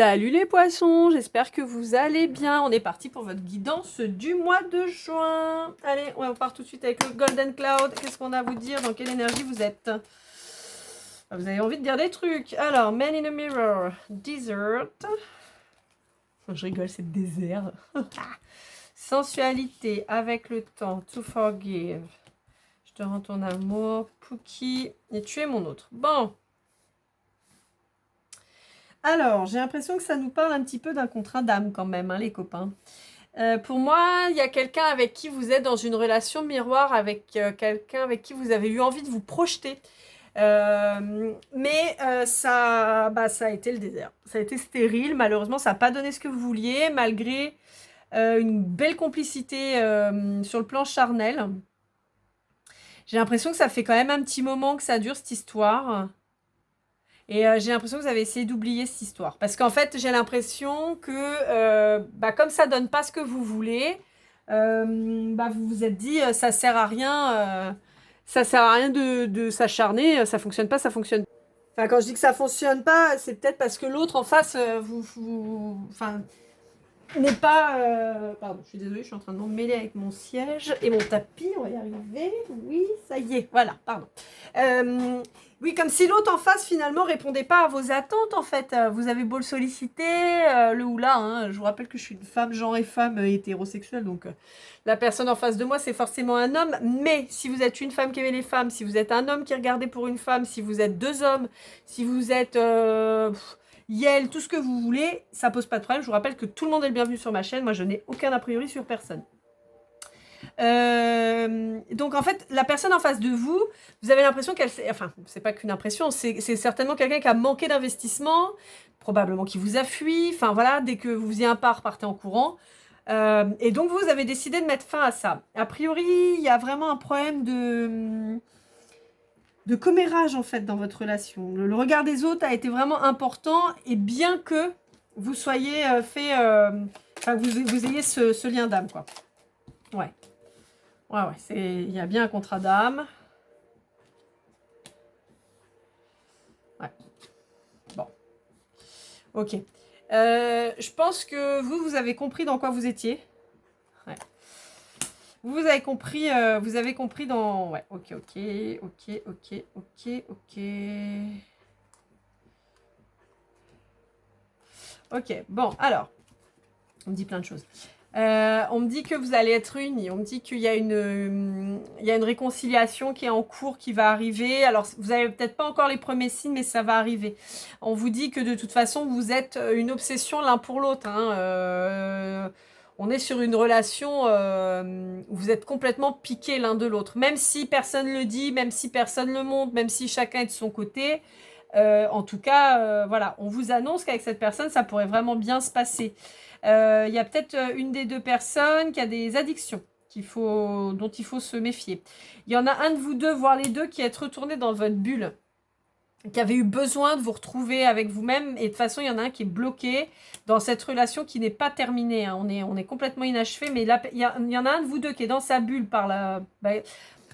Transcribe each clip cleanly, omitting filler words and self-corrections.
Salut les poissons, j'espère que vous allez bien. On est parti pour votre guidance du mois de juin. Allez, on part tout de suite avec le Golden Cloud. Qu'est-ce qu'on a à vous dire? Dans quelle énergie vous êtes? Vous avez envie de dire des trucs. Alors, Man in a Mirror, Desert. Je rigole, c'est désert. Sensualité, avec le temps, To Forgive. Je te rends ton amour, Pookie. Et tu es mon autre. Bon. Alors, j'ai l'impression que ça nous parle un petit peu d'un contrat d'âme quand même, hein, les copains. Pour moi, il y a quelqu'un avec qui vous êtes dans une relation miroir, avec quelqu'un avec qui vous avez eu envie de vous projeter. Mais ça a été le désert. Ça a été stérile. Malheureusement, ça n'a pas donné ce que vous vouliez, malgré une belle complicité sur le plan charnel. J'ai l'impression que ça fait quand même un petit moment que ça dure, cette histoire. Et j'ai l'impression que vous avez essayé d'oublier cette histoire. Parce qu'en fait, j'ai l'impression que, comme ça donne pas ce que vous voulez, vous vous êtes dit, ça sert à rien de s'acharner, ça fonctionne pas, ça fonctionne pas. Enfin, quand je dis que ça fonctionne pas, c'est peut-être parce que l'autre en face, n'est pas... Pardon, je suis désolée, je suis en train de m'emmêler avec mon siège et mon tapis, on va y arriver. Oui, ça y est, voilà, pardon. Oui, comme si l'autre en face, finalement, répondait pas à vos attentes, en fait. Vous avez beau le solliciter, le ou là, hein. Je vous rappelle que je suis une femme, genre et femme hétérosexuelle, donc la personne en face de moi, c'est forcément un homme. Mais si vous êtes une femme qui aimait les femmes, si vous êtes un homme qui regardait pour une femme, si vous êtes deux hommes, si vous êtes... Yel, tout ce que vous voulez, ça pose pas de problème. Je vous rappelle que tout le monde est le bienvenu sur ma chaîne. Moi, je n'ai aucun a priori sur personne. Donc, en fait, la personne en face de vous, vous avez l'impression qu'elle... Enfin, c'est pas qu'une impression, c'est certainement quelqu'un qui a manqué d'investissement, probablement qui vous a fui. Enfin, voilà, dès que vous faisiez un pas, partez en courant. Et donc, vous avez décidé de mettre fin à ça. A priori, il y a vraiment un problème de commérage en fait dans votre relation. Le regard des autres a été vraiment important et bien que vous soyez vous ayez ce lien d'âme quoi. Ouais. Ouais, il y a bien un contrat d'âme. Ouais. Bon. Ok. Je pense que vous avez compris dans quoi vous étiez. Ouais. Vous avez compris dans... Ouais, ok. Ok, bon, alors, on me dit plein de choses. On me dit que vous allez être unis, on me dit qu'il y a une réconciliation qui est en cours, qui va arriver. Alors, vous n'avez peut-être pas encore les premiers signes, mais ça va arriver. On vous dit que de toute façon, vous êtes une obsession l'un pour l'autre. Hein. On est sur une relation où vous êtes complètement piqués l'un de l'autre. Même si personne ne le dit, même si personne ne le montre, même si chacun est de son côté. En tout cas, voilà, on vous annonce qu'avec cette personne, ça pourrait vraiment bien se passer. Il y a peut-être une des deux personnes qui a des addictions dont il faut se méfier. Il y en a un de vous deux, voire les deux, qui est retourné dans votre bulle, qui avait eu besoin de vous retrouver avec vous-même. Et de toute façon, il y en a un qui est bloqué dans cette relation qui n'est pas terminée. Hein. On est complètement inachevé. Mais là, il y en a un de vous deux qui est dans sa bulle par la...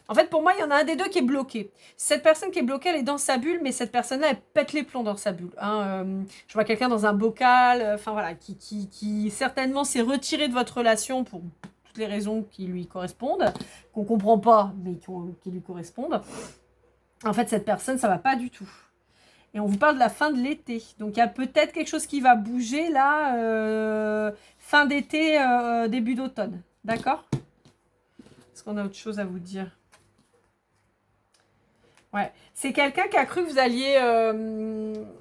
En fait, pour moi, il y en a un des deux qui est bloqué. Cette personne qui est bloquée, elle est dans sa bulle, mais cette personne-là, elle pète les plombs dans sa bulle. Hein. Je vois quelqu'un dans un bocal, voilà, qui certainement s'est retiré de votre relation pour toutes les raisons qui lui correspondent, qu'on ne comprend pas, mais qui lui correspondent. En fait, cette personne, ça va pas du tout. Et on vous parle de la fin de l'été. Donc, il y a peut-être quelque chose qui va bouger, là, fin d'été, début d'automne. D'accord? Est-ce qu'on a autre chose à vous dire? Ouais, c'est quelqu'un qui a cru que vous alliez...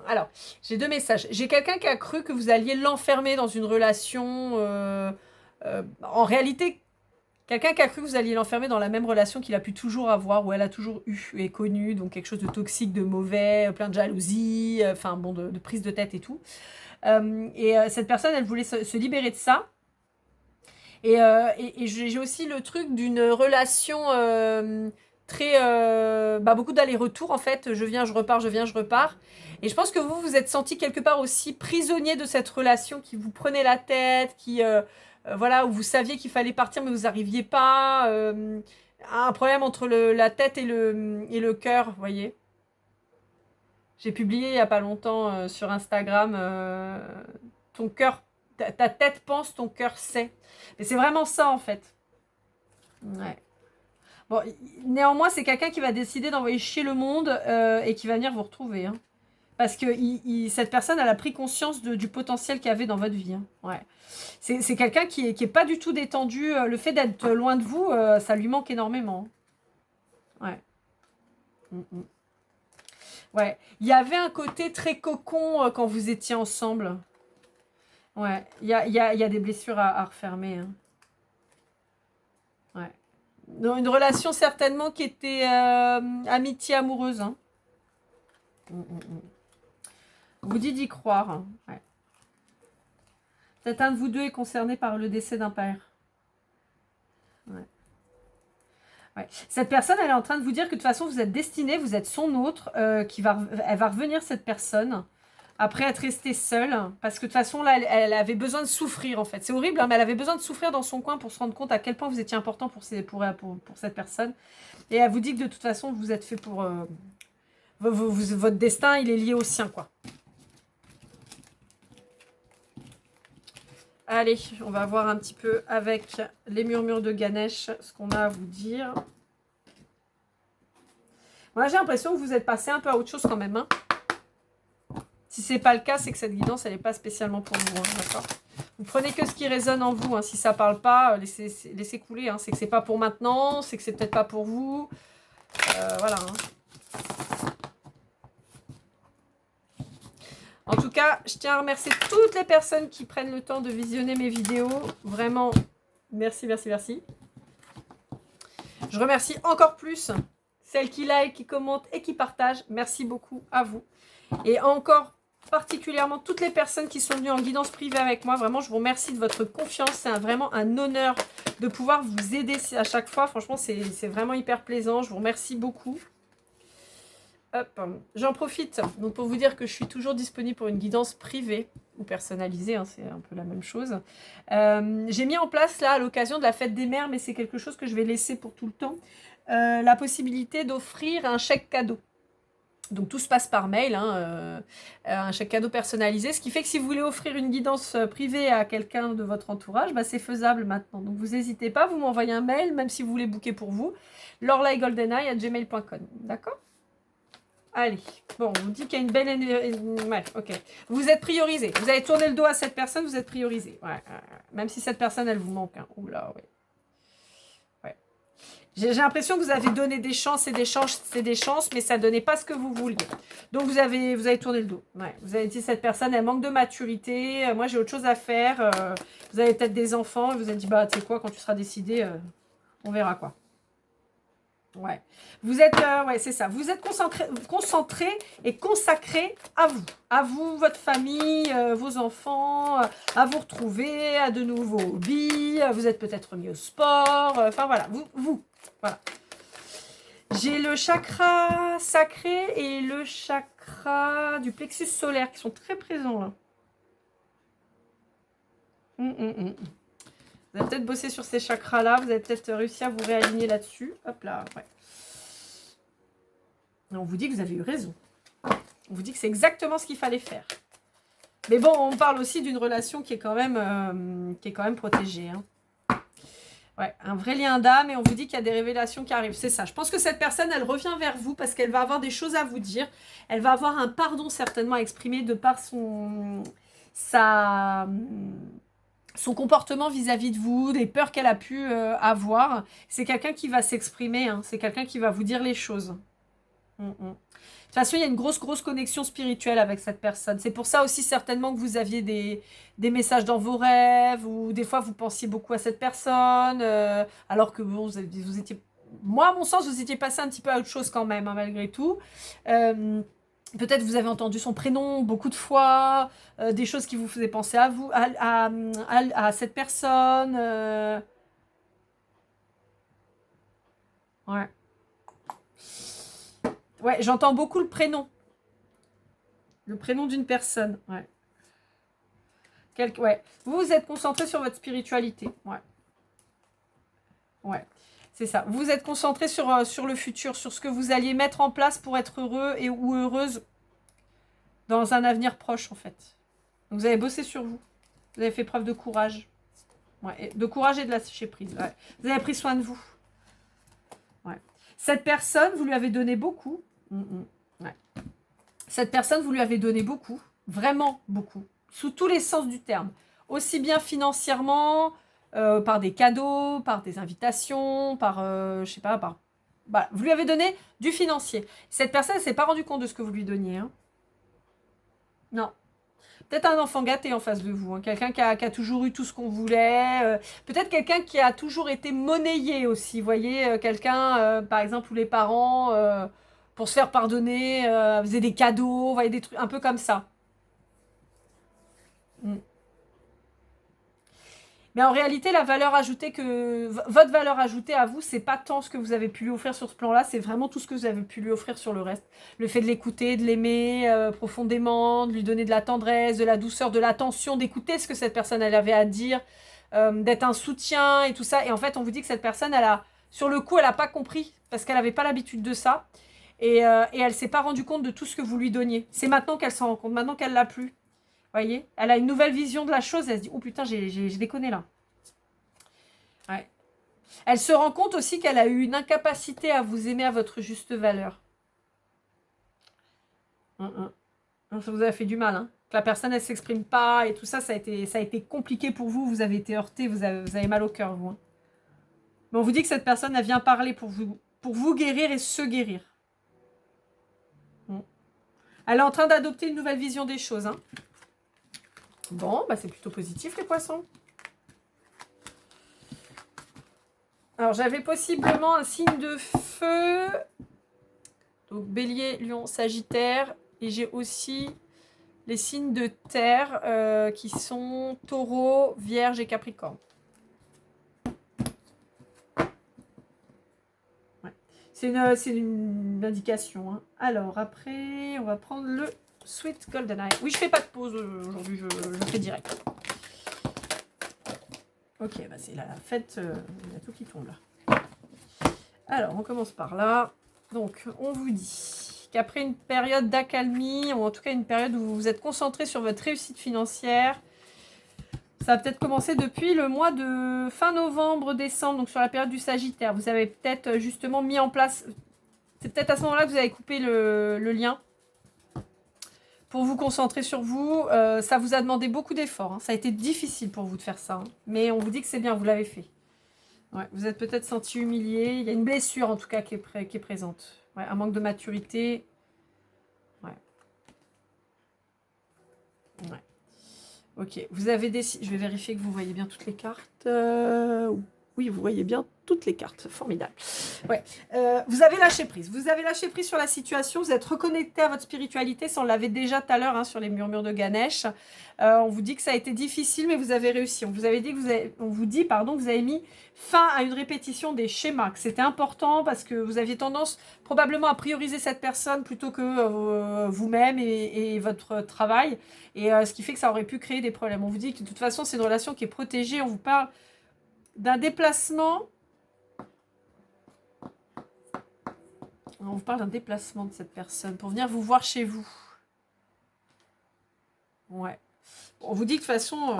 Alors, j'ai deux messages. J'ai quelqu'un qui a cru que vous alliez l'enfermer dans une relation... En réalité, quelqu'un qui a cru que vous alliez l'enfermer dans la même relation qu'il a pu toujours avoir, où elle a toujours eu et connu, donc quelque chose de toxique, de mauvais, plein de jalousie, de prise de tête et tout. Cette personne, elle voulait se libérer de ça. Et j'ai aussi le truc d'une relation... très beaucoup d'allers-retours en fait, je viens, je repars, je viens, je repars. Et je pense que vous vous êtes senti quelque part aussi prisonnier de cette relation qui vous prenait la tête, voilà, où vous saviez qu'il fallait partir mais vous n'arriviez pas. Un problème entre la tête et le cœur, vous voyez. J'ai publié il n'y a pas longtemps sur Instagram ton cœur, ta tête pense, ton cœur sait. Mais c'est vraiment ça en fait. Ouais. Bon, néanmoins, c'est quelqu'un qui va décider d'envoyer chier le monde et qui va venir vous retrouver. Hein. Parce que cette personne, elle a pris conscience du potentiel qu'il y avait dans votre vie. Hein. Ouais. C'est quelqu'un qui est pas du tout détendu. Le fait d'être loin de vous, ça lui manque énormément. Ouais. Ouais. Il y avait un côté très cocon quand vous étiez ensemble. Ouais. Il y a des blessures à refermer. Hein. Ouais. Donc, une relation certainement qui était amitié amoureuse. Hein. Vous dites d'y croire. Hein. Ouais. Peut-être un de vous deux est concerné par le décès d'un père. Ouais. Ouais. Cette personne, elle est en train de vous dire que de toute façon, vous êtes destiné, vous êtes son autre, elle va revenir, cette personne, après être restée seule, parce que de toute façon, là, elle avait besoin de souffrir, en fait. C'est horrible, hein, mais elle avait besoin de souffrir dans son coin pour se rendre compte à quel point vous étiez important pour cette personne. Et elle vous dit que de toute façon, vous êtes fait pour... votre destin, il est lié au sien, quoi. Allez, on va voir un petit peu avec les murmures de Ganesh ce qu'on a à vous dire. Moi, j'ai l'impression que vous êtes passé un peu à autre chose quand même. Hein. Si ce n'est pas le cas, c'est que cette guidance, elle n'est pas spécialement pour vous. Hein, d'accord ? Vous prenez que ce qui résonne en vous. Hein. Si ça ne parle pas, laissez couler. Hein. C'est que ce n'est pas pour maintenant, c'est que c'est peut-être pas pour vous. Voilà. Hein. En tout cas, je tiens à remercier toutes les personnes qui prennent le temps de visionner mes vidéos. Vraiment, merci, merci, merci. Je remercie encore plus celles qui like, qui commentent et qui partagent. Merci beaucoup à vous. Et encore particulièrement toutes les personnes qui sont venues en guidance privée avec moi. Vraiment, je vous remercie de votre confiance. C'est vraiment un honneur de pouvoir vous aider à chaque fois. Franchement, c'est vraiment hyper plaisant. Je vous remercie beaucoup. Hop, j'en profite donc pour vous dire que je suis toujours disponible pour une guidance privée ou personnalisée, hein, c'est un peu la même chose. J'ai mis en place là à l'occasion de la fête des mères, mais c'est quelque chose que je vais laisser pour tout le temps, la possibilité d'offrir un chèque cadeau. Donc tout se passe par mail, hein, un chèque cadeau personnalisé, ce qui fait que si vous voulez offrir une guidance privée à quelqu'un de votre entourage, bah, c'est faisable maintenant. Donc vous n'hésitez pas, vous m'envoyez un mail, même si vous voulez booker pour vous, lorlaigoldeneye@gmail.com, d'accord ? Allez, bon, on dit qu'il y a une belle énergie. Ouais, ok. Vous êtes priorisé. Vous avez tourné le dos à cette personne, vous êtes priorisé. Ouais, même si cette personne, elle vous manque. Hein. Oula, ouais. Ouais. J'ai l'impression que vous avez donné des chances et des chances et des chances, mais ça ne donnait pas ce que vous vouliez. Donc, vous avez tourné le dos. Ouais. Vous avez dit, cette personne, elle manque de maturité. Moi, j'ai autre chose à faire. Vous avez peut-être des enfants. Et vous avez dit, bah, tu sais quoi, quand tu seras décidé, on verra quoi. Ouais. Vous êtes, ouais, c'est ça. Vous êtes concentré et consacré à vous. À vous, votre famille, vos enfants, à vous retrouver, à de nouveaux hobbies. Vous êtes peut-être remis au sport. Enfin, voilà. Vous. Voilà. J'ai le chakra sacré et le chakra du plexus solaire qui sont très présents là. Vous avez peut-être bossé sur ces chakras-là. Vous avez peut-être réussi à vous réaligner là-dessus. Hop là, ouais. Et on vous dit que vous avez eu raison. On vous dit que c'est exactement ce qu'il fallait faire. Mais bon, on parle aussi d'une relation qui est quand même protégée. Hein. Ouais, un vrai lien d'âme et on vous dit qu'il y a des révélations qui arrivent. C'est ça. Je pense que cette personne, elle revient vers vous parce qu'elle va avoir des choses à vous dire. Elle va avoir un pardon certainement à exprimer de par son comportement vis-à-vis de vous, les peurs qu'elle a pu avoir. C'est quelqu'un qui va s'exprimer, hein. C'est quelqu'un qui va vous dire les choses. De toute façon, il y a une grosse connexion spirituelle avec cette personne. C'est pour ça aussi certainement que vous aviez des messages dans vos rêves, ou des fois vous pensiez beaucoup à cette personne, alors que bon, vous étiez... Moi, à mon sens, vous étiez passé un petit peu à autre chose quand même, hein, malgré tout. Peut-être vous avez entendu son prénom beaucoup de fois, des choses qui vous faisaient penser à vous, à cette personne. Ouais. Ouais, j'entends beaucoup le prénom. Le prénom d'une personne, ouais. Ouais. Vous êtes concentré sur votre spiritualité, ouais. Ouais, c'est ça. Vous êtes concentré sur le futur, sur ce que vous alliez mettre en place pour être heureux ou heureuse dans un avenir proche, en fait. Donc, vous avez bossé sur vous. Vous avez fait preuve de courage. Ouais, de courage et de lâcher prise. Ouais. Vous avez pris soin de vous. Ouais. Cette personne, vous lui avez donné beaucoup. Ouais. Cette personne, vous lui avez donné beaucoup. Vraiment beaucoup. Sous tous les sens du terme. Aussi bien financièrement, par des cadeaux, par des invitations, par, je sais pas, par... Voilà. Vous lui avez donné du financier. Cette personne ne s'est pas rendue compte de ce que vous lui donniez. Hein. Non. Peut-être un enfant gâté en face de vous, hein. Quelqu'un qui a toujours eu tout ce qu'on voulait. Peut-être quelqu'un qui a toujours été monnayé aussi. Vous voyez, quelqu'un, par exemple, où les parents, pour se faire pardonner, faisaient des cadeaux, vous voyez, des trucs un peu comme ça. Mm. Mais en réalité, la valeur ajoutée votre valeur ajoutée à vous, c'est pas tant ce que vous avez pu lui offrir sur ce plan-là, c'est vraiment tout ce que vous avez pu lui offrir sur le reste. Le fait de l'écouter, de l'aimer profondément, de lui donner de la tendresse, de la douceur, de l'attention, d'écouter ce que cette personne elle avait à dire, d'être un soutien et tout ça. Et en fait, on vous dit que cette personne, sur le coup, elle a pas compris parce qu'elle avait pas l'habitude de ça et elle s'est pas rendue compte de tout ce que vous lui donniez. C'est maintenant qu'elle s'en rend compte, maintenant qu'elle l'a plus. Voyez, elle a une nouvelle vision de la chose. Elle se dit, oh putain, j'ai déconné là. Ouais. Elle se rend compte aussi qu'elle a eu une incapacité à vous aimer à votre juste valeur. Ça vous a fait du mal, hein. Que la personne, elle ne s'exprime pas et tout ça, ça a été compliqué pour vous. Vous avez été heurté, vous avez mal au cœur, vous. Hein. Mais on vous dit que cette personne, elle vient parler pour vous guérir et se guérir. Elle est en train d'adopter une nouvelle vision des choses, hein. Bon, bah c'est plutôt positif, les poissons. Alors, j'avais possiblement un signe de feu. Donc, bélier, lion, sagittaire. Et j'ai aussi les signes de terre qui sont taureau, vierge et capricorne. Ouais. C'est une indication. Hein. Alors, après, on va prendre le Sweet Golden Eye. Oui, je fais pas de pause aujourd'hui, je fais direct. Ok, bah c'est la fête, il y a tout qui tombe là. Alors, on commence par là. Donc, on vous dit qu'après une période d'accalmie, ou en tout cas une période où vous vous êtes concentré sur votre réussite financière, ça va peut-être commencer depuis le mois de fin novembre, décembre, donc sur la période du Sagittaire. Vous avez peut-être justement mis en place, c'est peut-être à ce moment-là que vous avez coupé le lien pour vous concentrer sur vous. Ça vous a demandé beaucoup d'efforts. Hein. Ça a été difficile pour vous de faire ça. Hein. Mais on vous dit que c'est bien, vous l'avez fait. Ouais, vous êtes peut-être senti humilié. Il y a une blessure en tout cas qui est présente. Ouais, un manque de maturité. Ouais. Ouais. Ok, vous avez décidé... Je vais vérifier que vous voyez bien toutes les cartes. Oui, vous voyez bien toutes les cartes. Formidable. Ouais. Vous avez lâché prise. Vous avez lâché prise sur la situation. Vous êtes reconnecté à votre spiritualité. Ça, on l'avait déjà tout à l'heure hein, sur les murmures de Ganesh. On vous dit que ça a été difficile, mais vous avez réussi. On vous avait dit que on vous dit, pardon, que vous avez mis fin à une répétition des schémas. Que c'était important parce que vous aviez tendance probablement à prioriser cette personne plutôt que vous-même et votre travail. Et ce qui fait que ça aurait pu créer des problèmes. On vous dit que de toute façon, c'est une relation qui est protégée. On vous parle d'un déplacement. On vous parle d'un déplacement de cette personne pour venir vous voir chez vous. Ouais. On vous dit que de toute façon,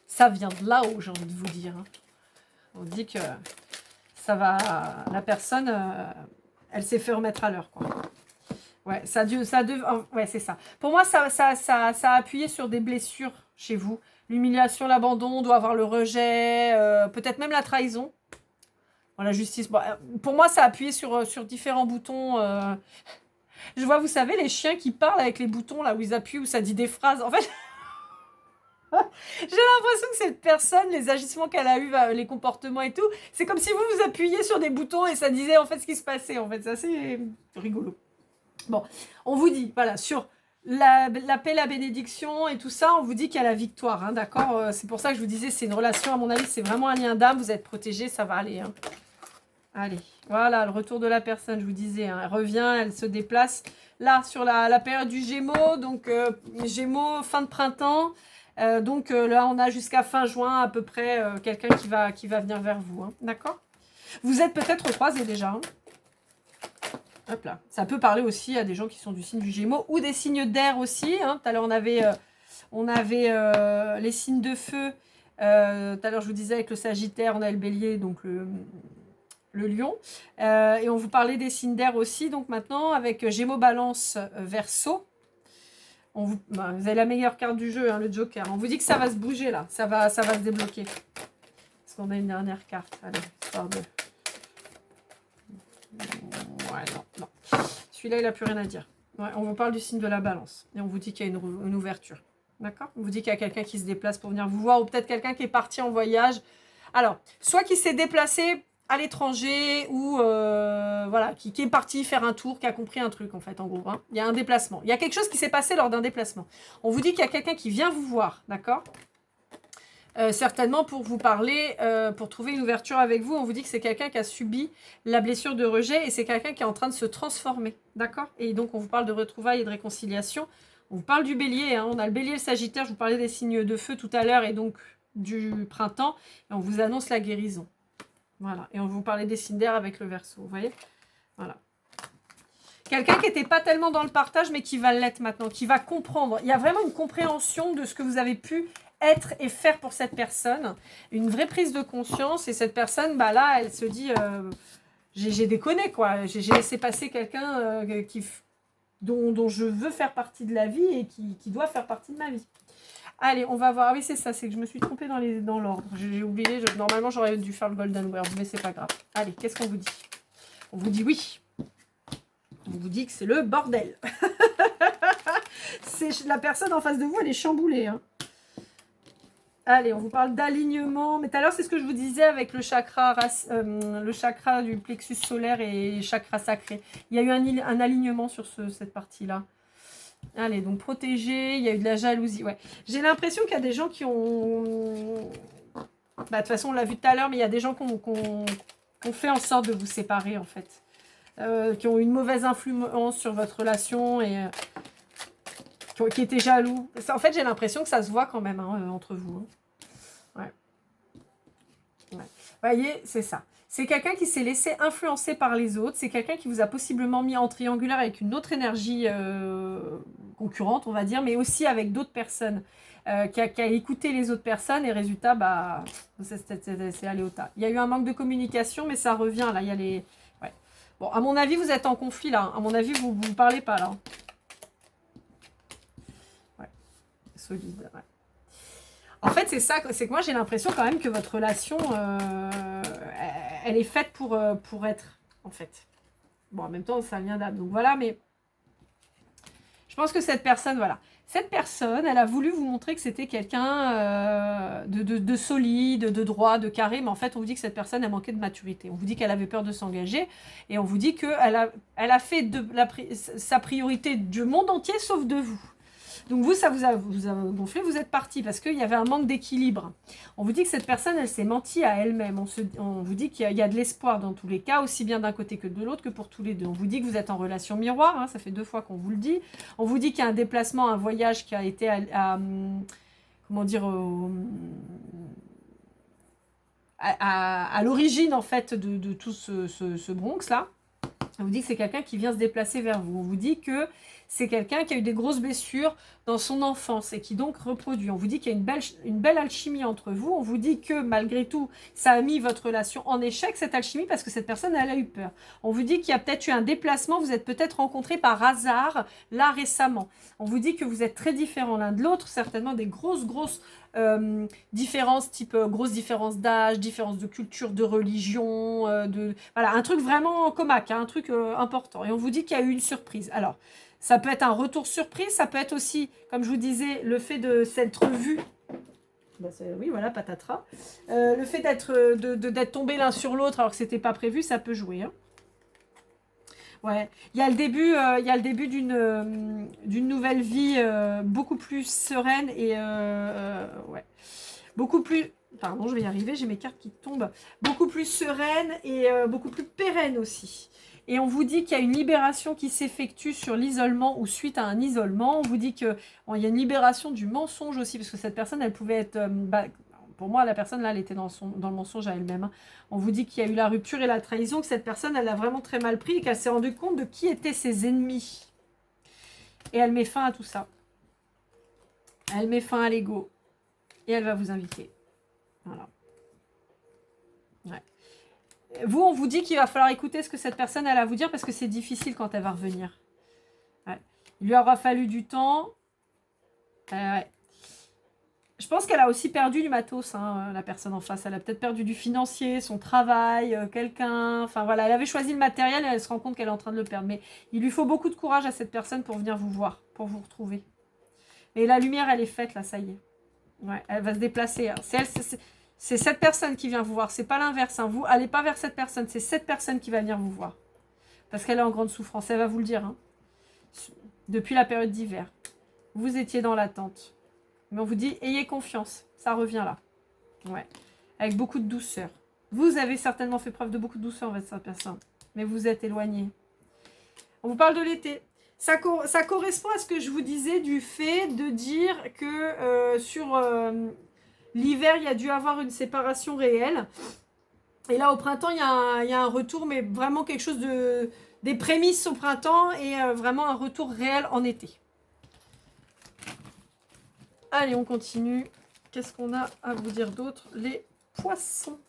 ça vient de là-haut, j'ai envie de vous dire. Hein. On dit que ça va... La personne, elle s'est fait remettre à l'heure, quoi. Ouais, ouais, c'est ça. Pour moi, ça a appuyé sur des blessures chez vous. L'humiliation, l'abandon, on doit avoir le rejet, peut-être même la trahison. Bon, la justice. Bon, pour moi, ça a appuyé sur différents boutons. Je vois, vous savez, les chiens qui parlent avec les boutons, là où ils appuient, où ça dit des phrases. En fait, j'ai l'impression que cette personne, les agissements qu'elle a eus, les comportements et tout, c'est comme si vous appuyiez sur des boutons et ça disait en fait ce qui se passait. En fait, c'est assez rigolo. Bon, on vous dit, voilà, sur la paix, la bénédiction et tout ça, on vous dit qu'il y a la victoire, hein, d'accord. C'est pour ça que je vous disais, c'est une relation, à mon avis, c'est vraiment un lien d'âme, vous êtes protégés, ça va aller. Hein. Allez, voilà, le retour de la personne, je vous disais, hein, elle revient, elle se déplace. Là, sur la période du Gémeaux, donc Gémeaux, fin de printemps, donc là, on a jusqu'à fin juin, à peu près, quelqu'un qui va venir vers vous, hein, d'accord. Vous êtes peut-être croisés déjà, hein. Hop là. Ça peut parler aussi à des gens qui sont du signe du Gémeaux ou des signes d'air aussi. Hein. Tout à l'heure, on avait les signes de feu. Tout à l'heure, je vous disais avec le Sagittaire, on a le Bélier, donc le Lion. Et on vous parlait des signes d'air aussi. Donc maintenant, avec Gémeaux, Balance, Verseau, vous avez la meilleure carte du jeu, hein, le Joker. On vous dit que ça va se bouger là, ça va se débloquer. Parce qu'on a une dernière carte. Allez, histoire de... Ouais, non. Celui-là, il n'a plus rien à dire. Ouais, on vous parle du signe de la Balance. Et on vous dit qu'il y a une ouverture. D'accord? On vous dit qu'il y a quelqu'un qui se déplace pour venir vous voir. Ou peut-être quelqu'un qui est parti en voyage. Alors, soit qui s'est déplacé à l'étranger ou voilà, qui est parti faire un tour, qui a compris un truc en fait, en gros. Hein. Il y a un déplacement. Il y a quelque chose qui s'est passé lors d'un déplacement. On vous dit qu'il y a quelqu'un qui vient vous voir, d'accord? Certainement pour vous parler, pour trouver une ouverture avec vous. On vous dit que c'est quelqu'un qui a subi la blessure de rejet et c'est quelqu'un qui est en train de se transformer, d'accord? Et donc on vous parle de retrouvailles et de réconciliation. On vous parle du Bélier, hein. On a le Bélier, le Sagittaire, je vous parlais des signes de feu tout à l'heure et donc du printemps. Et on vous annonce la guérison. Voilà, et on vous parlait des signes d'air avec le Verseau, vous voyez? Voilà. Quelqu'un qui n'était pas tellement dans le partage, mais qui va l'être maintenant, qui va comprendre. Il y a vraiment une compréhension de ce que vous avez pu être et faire pour cette personne. Une vraie prise de conscience, et cette personne, bah là, elle se dit, j'ai déconné, quoi. J'ai laissé passer quelqu'un dont je veux faire partie de la vie et qui doit faire partie de ma vie. Allez, on va voir. Ah oui, c'est ça, c'est que je me suis trompée dans l'ordre. J'ai oublié, normalement j'aurais dû faire le Golden Word, mais c'est pas grave. Allez, qu'est-ce qu'on vous dit? On vous dit oui. On vous dit que c'est le bordel. La personne en face de vous, elle est chamboulée. Hein. Allez, on vous parle d'alignement. Mais tout à l'heure, c'est ce que je vous disais avec le chakra du plexus solaire et chakra sacré. Il y a eu un alignement sur cette partie-là. Allez, donc protégé, il y a eu de la jalousie. Ouais. J'ai l'impression qu'il y a des gens qui ont... Bah, de toute façon, on l'a vu tout à l'heure, mais il y a des gens qui ont fait en sorte de vous séparer, en fait. Qui ont une mauvaise influence sur votre relation et qui étaient jaloux. En fait, j'ai l'impression que ça se voit quand même hein, entre vous. Hein. Ouais. Ouais. Vous voyez, c'est ça. C'est quelqu'un qui s'est laissé influencer par les autres. C'est quelqu'un qui vous a possiblement mis en triangulaire avec une autre énergie concurrente, on va dire, mais aussi avec d'autres personnes. Qui a écouté les autres personnes et résultat, bah, c'est allé au tas. Il y a eu un manque de communication, mais ça revient. Là, il y a les... Ouais. Bon, à mon avis, vous êtes en conflit, là. À mon avis, vous ne parlez pas, là. Ouais. Solide, ouais. En fait, c'est ça, c'est que moi, j'ai l'impression quand même que votre relation, elle est faite pour être, en fait. Bon, en même temps, ça vient d'âme. Donc voilà, mais je pense que cette personne, voilà. Cette personne, elle a voulu vous montrer que c'était quelqu'un de solide, de droit, de carré, mais en fait, on vous dit que cette personne, elle manquait de maturité. On vous dit qu'elle avait peur de s'engager, et on vous dit qu'elle a fait sa priorité du monde entier, sauf de vous. Donc vous, ça vous a gonflé, vous êtes parti parce qu'il y avait un manque d'équilibre. On vous dit que cette personne, elle s'est menti à elle-même. On vous dit qu'il y a de l'espoir dans tous les cas, aussi bien d'un côté que de l'autre, que pour tous les deux. On vous dit que vous êtes en relation miroir, hein, ça fait 2 fois qu'on vous le dit. On vous dit qu'il y a un déplacement, un voyage qui a été comment dire, à l'origine en fait de tout ce Bronx-là. On vous dit que c'est quelqu'un qui vient se déplacer vers vous. On vous dit que c'est quelqu'un qui a eu des grosses blessures dans son enfance et qui donc reproduit. On vous dit qu'il y a une belle alchimie entre vous. On vous dit que malgré tout, ça a mis votre relation en échec, cette alchimie, parce que cette personne, elle a eu peur. On vous dit qu'il y a peut-être eu un déplacement, vous êtes peut-être rencontrés par hasard, là, récemment. On vous dit que vous êtes très différents l'un de l'autre, certainement des grosses différences, type grosses différences d'âge, différences de culture, de religion, voilà, un truc vraiment comaque, hein, un truc important. Et on vous dit qu'il y a eu une surprise. Alors, ça peut être un retour surprise, ça peut être aussi, comme je vous disais, le fait de s'être vu. Ben oui, voilà, patatras. Le fait d'être tombé l'un sur l'autre alors que c'était pas prévu, ça peut jouer. Hein. Ouais, il y a le début d'une nouvelle vie beaucoup plus sereine et ouais, beaucoup plus. Pardon, je vais y arriver, j'ai mes cartes qui tombent. Beaucoup plus sereine et beaucoup plus pérenne aussi. Et on vous dit qu'il y a une libération qui s'effectue sur l'isolement ou suite à un isolement. On vous dit qu'il y a une libération du mensonge aussi, parce que cette personne, elle pouvait être... pour moi, la personne, là, elle était dans le mensonge à elle-même. Hein. On vous dit qu'il y a eu la rupture et la trahison, que cette personne, elle a vraiment très mal pris et qu'elle s'est rendue compte de qui étaient ses ennemis. Et elle met fin à tout ça. Elle met fin à l'ego. Et elle va vous inviter. Voilà. Ouais. Vous, on vous dit qu'il va falloir écouter ce que cette personne elle a à vous dire parce que c'est difficile quand elle va revenir. Ouais. Il lui aura fallu du temps. Ouais. Je pense qu'elle a aussi perdu du matos, hein, la personne en face. Elle a peut-être perdu du financier, son travail, quelqu'un. Enfin voilà, elle avait choisi le matériel et elle se rend compte qu'elle est en train de le perdre. Mais il lui faut beaucoup de courage à cette personne pour venir vous voir, pour vous retrouver. Et la lumière, elle est faite là, ça y est. Ouais, elle va se déplacer. Hein. C'est cette personne qui vient vous voir. C'est pas l'inverse. Hein. Vous, allez pas vers cette personne. C'est cette personne qui va venir vous voir. Parce qu'elle est en grande souffrance. Elle va vous le dire. Hein. Depuis la période d'hiver. Vous étiez dans l'attente. Mais on vous dit, ayez confiance. Ça revient là. Ouais. Avec beaucoup de douceur. Vous avez certainement fait preuve de beaucoup de douceur envers cette personne. Mais vous êtes éloigné. On vous parle de l'été. Ça correspond à ce que je vous disais du fait de dire que sur l'hiver, il y a dû avoir une séparation réelle. Et là, au printemps, il y a un retour, mais vraiment quelque chose de... des prémices au printemps et vraiment un retour réel en été. Allez, on continue. Qu'est-ce qu'on a à vous dire d'autre? Les poissons.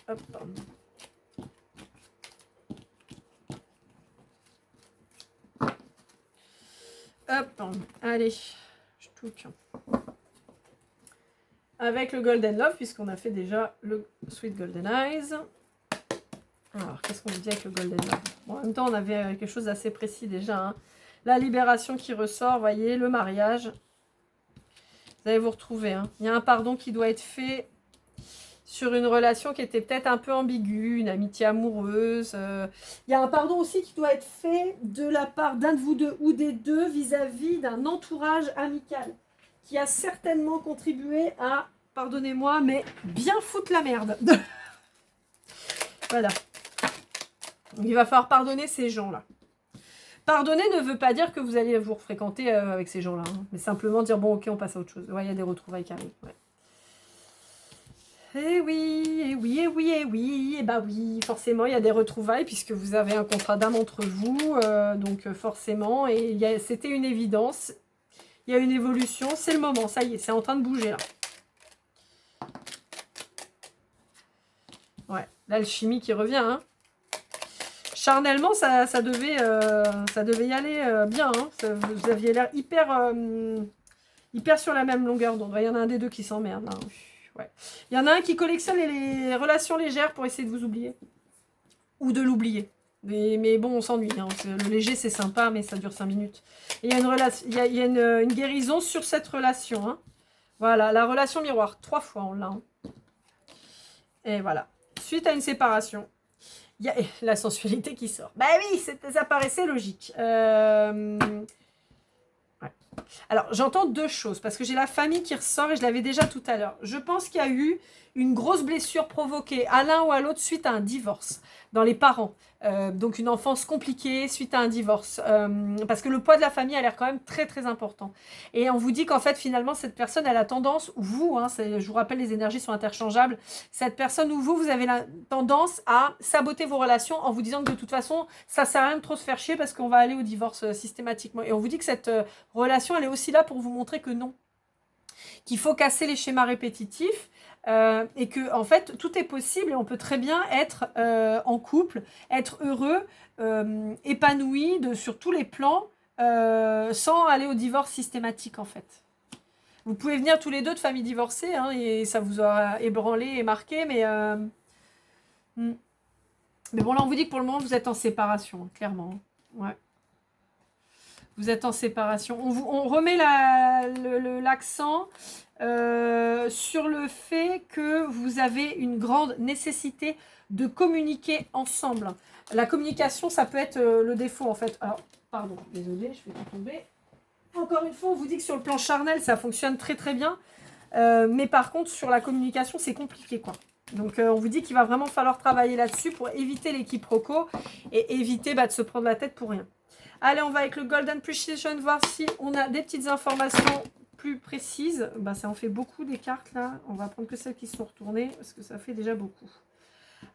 Hop. Hop, allez, je touche. Avec le Golden Love, puisqu'on a fait déjà le Sweet Golden Eyes. Alors, qu'est-ce qu'on dit avec le Golden Love? Bon, en même temps, on avait quelque chose d'assez précis déjà. Hein. La libération qui ressort, voyez, le mariage. Vous allez vous retrouver. Hein. Il y a un pardon qui doit être fait sur une relation qui était peut-être un peu ambiguë, une amitié amoureuse. Il y a un pardon aussi qui doit être fait de la part d'un de vous deux ou des deux vis-à-vis d'un entourage amical qui a certainement contribué à, pardonnez-moi, mais bien foutre la merde. Voilà. Il va falloir pardonner ces gens-là. Pardonner ne veut pas dire que vous allez vous fréquenter avec ces gens-là, hein, mais simplement dire, bon, ok, on passe à autre chose. Ouais, il y a des retrouvailles qui arrivent, ouais. Eh oui, eh oui, eh oui, eh oui, eh bah oui, forcément, il y a des retrouvailles puisque vous avez un contrat d'âme entre vous, donc forcément, et c'était une évidence, il y a une évolution, c'est le moment, ça y est, c'est en train de bouger là. Ouais, l'alchimie qui revient, hein. Charnellement, ça devait y aller bien, hein. Vous aviez l'air hyper sur la même longueur d'onde. Il y en a un des deux qui s'emmerde, hein. Ouais. Il y en a un qui collectionne les relations légères pour essayer de vous oublier. Ou de l'oublier. Mais bon, on s'ennuie. Hein. Le léger, c'est sympa, mais ça dure 5 minutes. Et il y a, il y a une guérison sur cette relation. Hein. Voilà, la relation miroir. 3 fois, on l'a. Hein. Et voilà. Suite à une séparation, il y a la sensualité qui sort. Bah oui, ça paraissait logique. Alors, j'entends deux choses, parce que j'ai la famille qui ressort, et je l'avais déjà tout à l'heure. Je pense qu'il y a eu une grosse blessure provoquée à l'un ou à l'autre suite à un divorce dans les parents. Donc, une enfance compliquée suite à un divorce. Parce que le poids de la famille a l'air quand même très, très important. Et on vous dit qu'en fait, finalement, cette personne, elle a tendance, ou vous, hein, je vous rappelle, les énergies sont interchangeables, cette personne ou vous avez la tendance à saboter vos relations en vous disant que de toute façon, ça sert à rien de trop se faire chier parce qu'on va aller au divorce systématiquement. Et on vous dit que cette relation, elle est aussi là pour vous montrer que non. Qu'il faut casser les schémas répétitifs et que en fait tout est possible et on peut très bien être en couple, être heureux, épanoui sur tous les plans sans aller au divorce systématique en fait. Vous pouvez venir tous les deux de familles divorcées hein, et ça vous aura ébranlé et marqué, mais bon là on vous dit que pour le moment vous êtes en séparation, clairement. Ouais. Vous êtes en séparation. On remet l'accent sur le fait que vous avez une grande nécessité de communiquer ensemble. La communication, ça peut être le défaut, en fait. Alors, pardon, désolée, je vais tout tomber. Encore une fois, on vous dit que sur le plan charnel, ça fonctionne très très bien. Mais par contre, sur la communication, c'est compliqué, quoi. Donc, on vous dit qu'il va vraiment falloir travailler là-dessus pour éviter les quiproquos et éviter de se prendre la tête pour rien. Allez, on va avec le Golden Precision, voir si on a des petites informations plus précises, bah, ça en fait beaucoup des cartes là. On va prendre que celles qui sont retournées parce que ça fait déjà beaucoup.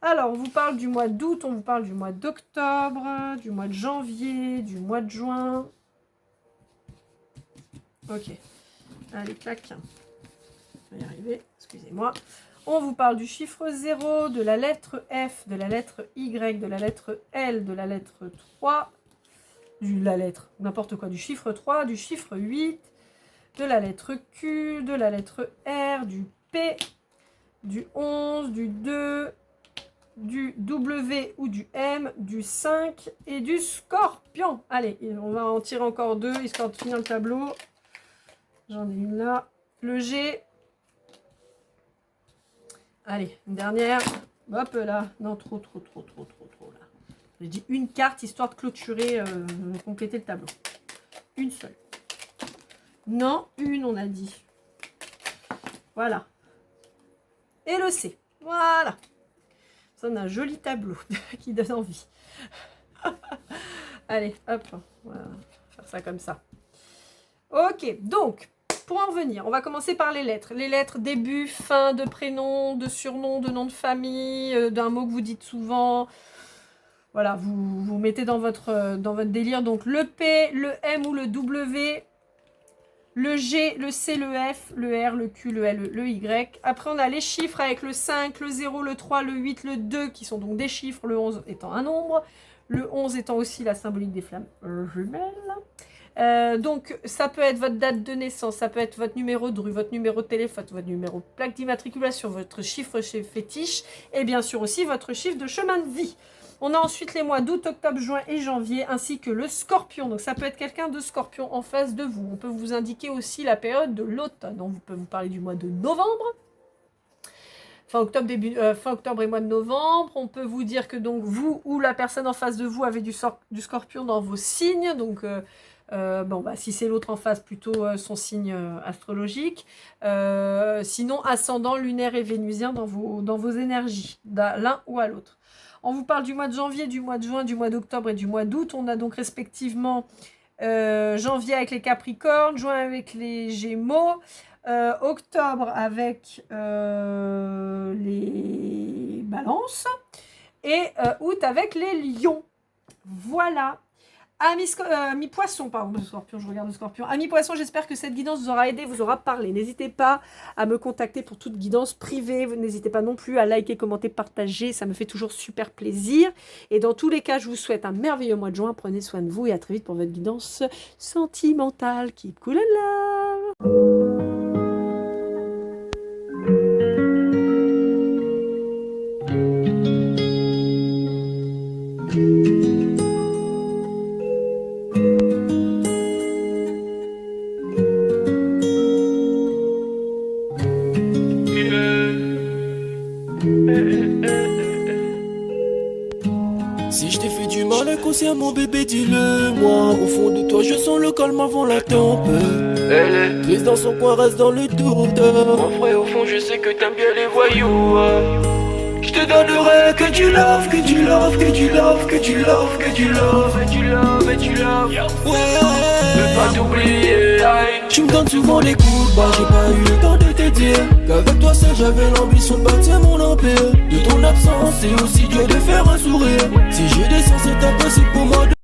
Alors, on vous parle du mois d'août, on vous parle du mois d'octobre, du mois de janvier, du mois de juin. Ok. Allez, clac. Je vais y arriver, excusez-moi. On vous parle du chiffre 0, de la lettre F, de la lettre Y, de la lettre L, de la lettre 3, n'importe quoi, du chiffre 3, du chiffre 8, de la lettre Q, de la lettre R, du P, du 11, du 2, du W ou du M, du 5 et du Scorpion. Allez, on va en tirer encore 2, histoire de finir le tableau. J'en ai une là. Le G. Allez, une dernière. Hop là. Non, trop là. J'ai dit une carte, histoire de clôturer, compléter le tableau. Une seule. Non, une, on a dit. Voilà. Et le C. Voilà. Ça, on a un joli tableau qui donne envie. Allez, hop. On va faire ça comme ça. Ok, donc, pour en venir, on va commencer par les lettres. Les lettres début, fin de prénom, de surnom, de nom de famille, d'un mot que vous dites souvent. Voilà, vous mettez dans votre délire. Donc, le P, le M ou le W, le G, le C, le F, le R, le Q, le L, le Y. Après, on a les chiffres avec le 5, le 0, le 3, le 8, le 2, qui sont donc des chiffres, le 11 étant un nombre, le 11 étant aussi la symbolique des flammes jumelles. Donc, ça peut être votre date de naissance, ça peut être votre numéro de rue, votre numéro de téléphone, votre numéro de plaque d'immatriculation, votre chiffre chez fétiche, et bien sûr aussi votre chiffre de chemin de vie. On a ensuite les mois d'août, octobre, juin et janvier, ainsi que le scorpion. Donc ça peut être quelqu'un de scorpion en face de vous. On peut vous indiquer aussi la période de l'automne. On peut vous parler du mois de novembre. Fin octobre et mois de novembre. On peut vous dire que donc vous ou la personne en face de vous avez du scorpion dans vos signes. Donc si c'est l'autre en face, plutôt son signe astrologique. Sinon, ascendant lunaire et vénusien dans vos énergies, l'un ou à l'autre. On vous parle du mois de janvier, du mois de juin, du mois d'octobre et du mois d'août. On a donc respectivement janvier avec les Capricornes, juin avec les Gémeaux, octobre avec les Balances et août avec les Lions. Voilà. Amis poisson, pardon, scorpion, je regarde le scorpion. Amis poisson, j'espère que cette guidance vous aura aidé, vous aura parlé. N'hésitez pas à me contacter pour toute guidance privée. N'hésitez pas non plus à liker, commenter, partager. Ça me fait toujours super plaisir. Et dans tous les cas, je vous souhaite un merveilleux mois de juin. Prenez soin de vous et à très vite pour votre guidance sentimentale. Keep cool and love. Si je t'ai fait du mal inconsciemment bébé dis-le moi. Au fond de toi je sens le calme avant la tempête. Elle est triste dans son coin, reste dans le doute. Mon frère au fond je sais que t'aimes bien les voyous. Je te donnerai que du love, que du love, que du love, que du love, que du love, et du love, et du love. Ouais, je veux pas t'oublier. Tu me donnes souvent des coups de barre, j'ai pas eu le temps de te dire qu'avec toi seul j'avais l'ambition de bâtir mon empire. De ton absence c'est aussi dur de faire un sourire. Si je descends c'est impossible pour moi de